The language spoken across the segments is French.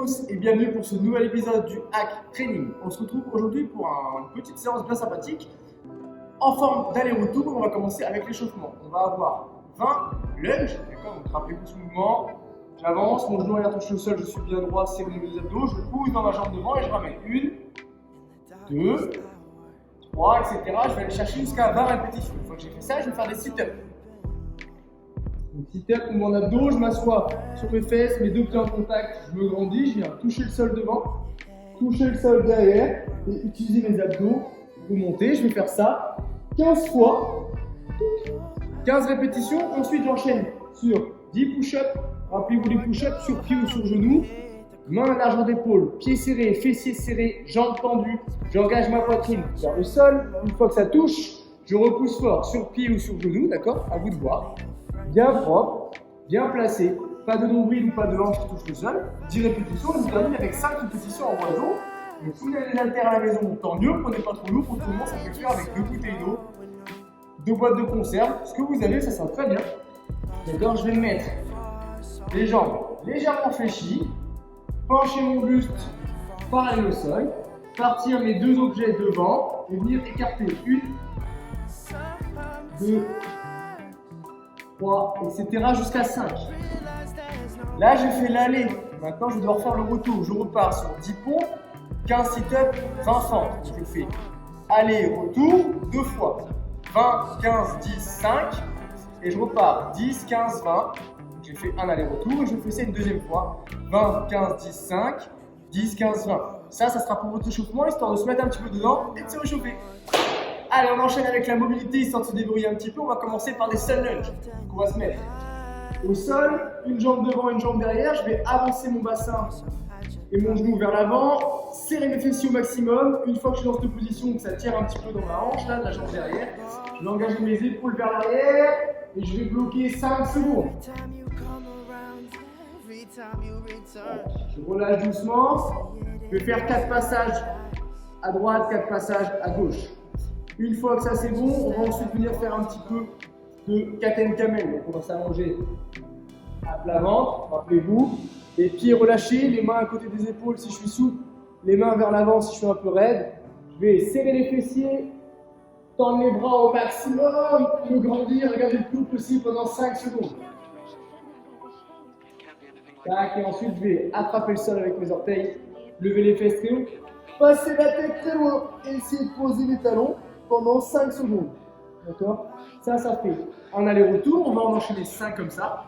tous et bienvenue pour ce nouvel épisode du Hack Training. On se retrouve aujourd'hui pour une petite séance bien sympathique en forme d'aller-retour. On va commencer avec l'échauffement. On va avoir 20 lunges, d'accord? Donc rappelez-vous ce mouvement. J'avance, mon genou arrière touche le sol, je suis bien droit, serré mes abdos, je pousse dans ma jambe devant et je ramène 1, 2, 3, etc. Je vais aller chercher jusqu'à 20 répétitions. Une fois que j'ai fait ça, je vais faire des sit-ups. Donc sit-up, mouvement d'abdos, je m'assois sur mes fesses, mes deux pieds en contact, je me grandis, je viens toucher le sol devant, toucher le sol derrière et utiliser mes abdos pour monter. Je vais faire ça 15 fois, 15 répétitions. Ensuite, j'enchaîne sur 10 push-ups. Rappelez-vous les push-ups sur pied ou sur genou. Main à largeur d'épaule, pieds serrés, fessiers serrés, jambes tendues. J'engage ma poitrine vers le sol. Une fois que ça touche, je repousse fort sur pied ou sur genou, d'accord? À vous de voir. Bien propre, bien placé, pas de nombril ou pas de hanche qui touche le sol. 10 répétitions, je vous termine avec 5 répétitions en oiseau. Donc si vous avez des haltères à la maison, tant mieux, prenez pas trop lourd. Pour tout le monde, ça peut faire avec 2 bouteilles d'eau, 2 boîtes de conserve. Ce que vous avez, ça sera très bien. D'accord, je vais mettre les jambes légèrement fléchies, pencher mon buste parallèle au sol, partir mes 2 objets devant et venir écarter 1, 2, 3, etc. jusqu'à 5. Là, j'ai fait l'aller. Maintenant, je vais devoir faire le retour. Je repars sur 10 pompes, 15 sit-ups, 20 fentes. Je fais aller-retour 2 fois. 20, 15, 10, 5. Et je repars 10, 15, 20. J'ai fait un aller-retour et je fais ça une deuxième fois. 20, 15, 10, 5. 10, 15, 20. Ça sera pour votre échauffement, histoire de se mettre un petit peu dedans et de se réchauffer. Allez, on enchaîne avec la mobilité, histoire de se débrouiller un petit peu. On va commencer par des sun lunges. Donc on va se mettre au sol, une jambe devant, une jambe derrière. Je vais avancer mon bassin et mon genou vers l'avant, serrer mes fessiers au maximum. Une fois que je suis dans cette position, que ça tire un petit peu dans ma hanche, là, de la jambe derrière, je vais engager mes épaules vers l'arrière et je vais bloquer 5 secondes. Je relâche doucement. Je vais faire 4 passages à droite, 4 passages à gauche. Une fois que ça c'est bon, on va ensuite venir faire un petit peu de Katen Camel. Donc on va s'allonger à plat ventre, rappelez-vous. Les pieds relâchés, les mains à côté des épaules si je suis souple, les mains vers l'avant si je suis un peu raide. Je vais serrer les fessiers, tendre les bras au maximum, me grandir, regarder le plus possible pendant 5 secondes. Tac, et ensuite je vais attraper le sol avec mes orteils, lever les fesses très haut, passer la tête très loin et essayer de poser les talons pendant 5 secondes. D'accord? Ça fait un aller-retour. On va en enchaîner 5 comme ça.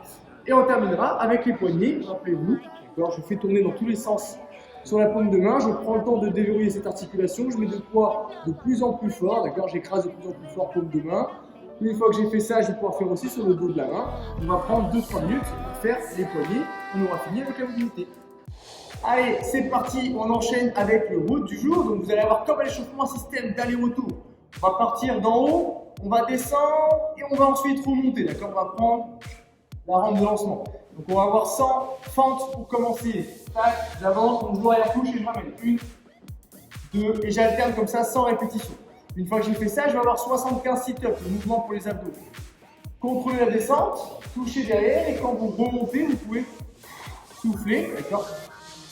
Et on terminera avec les poignets. Rappelez-vous. D'accord? Je fais tourner dans tous les sens sur la paume de main. Je prends le temps de déverrouiller cette articulation. Je mets le poids de plus en plus fort. D'accord? J'écrase de plus en plus fort paume de main. Une fois que j'ai fait ça, je vais pouvoir faire aussi sur le dos de la main. On va prendre 2-3 minutes pour faire les poignets. On aura fini avec la mobilité. Allez, c'est parti, on enchaîne avec le route du jour. Donc vous allez avoir comme à l'échauffement un système d'aller-retour. On va partir d'en haut, on va descendre et on va ensuite remonter. D'accord? On va prendre la rampe de lancement. Donc on va avoir 100 fentes pour commencer. Tac, j'avance, mon genou arrière touche et je ramène. 1, 2, et j'alterne comme ça 100 répétitions. Une fois que j'ai fait ça, je vais avoir 75 sit-ups, le mouvement pour les abdos. Contrôlez la descente, touchez derrière et quand vous remontez, vous pouvez souffler. D'accord?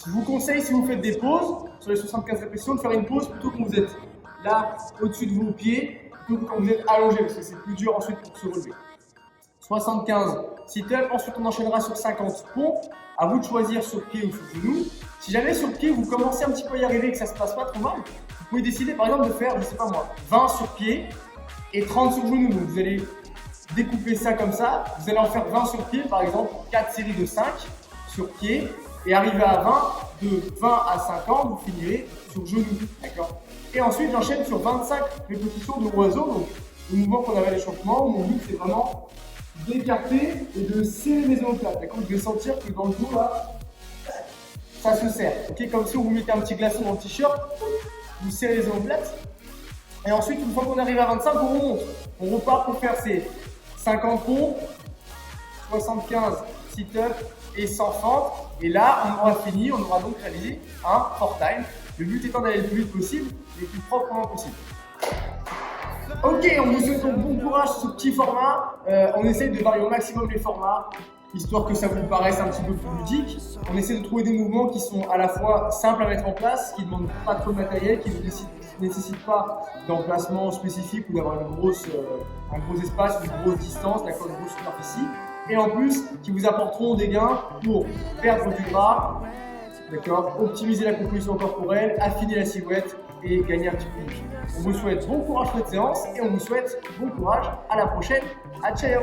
Je vous conseille, si vous faites des pauses sur les 75 répétitions, de faire une pause plutôt quand vous êtes là, au-dessus de vos pieds, plutôt que quand vous êtes allongé, parce que c'est plus dur ensuite pour se relever. 75 sit-ups, ensuite on enchaînera sur 50 pompes. À vous de choisir sur pied ou sur genou. Si jamais sur pied, vous commencez un petit peu à y arriver et que ça se passe pas trop mal, vous pouvez décider par exemple de faire, je sais pas moi, 20 sur pied et 30 sur genou. Donc vous allez découper ça comme ça, vous allez en faire 20 sur pied, par exemple 4 séries de 5 sur pied. Et arrivé à 20, de 20 à 50, vous finirez sur genou, d'accord? Et ensuite, j'enchaîne sur 25 répétitions de oiseau, donc le mouvement qu'on avait à l'échauffement. Mon but, c'est vraiment d'écarter et de serrer les omoplates, d'accord? Je vais sentir que dans le dos, là, ça se serre, ok? Comme si vous mettez un petit glaçon dans le t-shirt, vous serrez les omoplates. Et ensuite, une fois qu'on arrive à 25, on remonte. On repart pour faire ces 50 pompes, 75 sit-ups et 100 fentes. Et là, on aura fini, on aura donc réalisé un fort time. Le but étant d'aller le plus vite possible et le plus proprement possible. Ok, on vous souhaite donc bon courage sur ce petit format. On essaye de varier au maximum les formats. histoire que ça vous paraisse un petit peu plus ludique. On essaie de trouver des mouvements qui sont à la fois simples à mettre en place, qui ne demandent pas trop de matériel, qui ne nécessitent pas d'emplacement spécifique ou d'avoir un gros espace, une grosse distance, d'accord, une grosse superficie. Et en plus, qui vous apporteront des gains pour perdre du gras, d'accord, optimiser la composition corporelle, affiner la silhouette et gagner un petit peu de muscle. On vous souhaite bon courage pour cette séance et on vous souhaite bon courage à la prochaine. À ciao!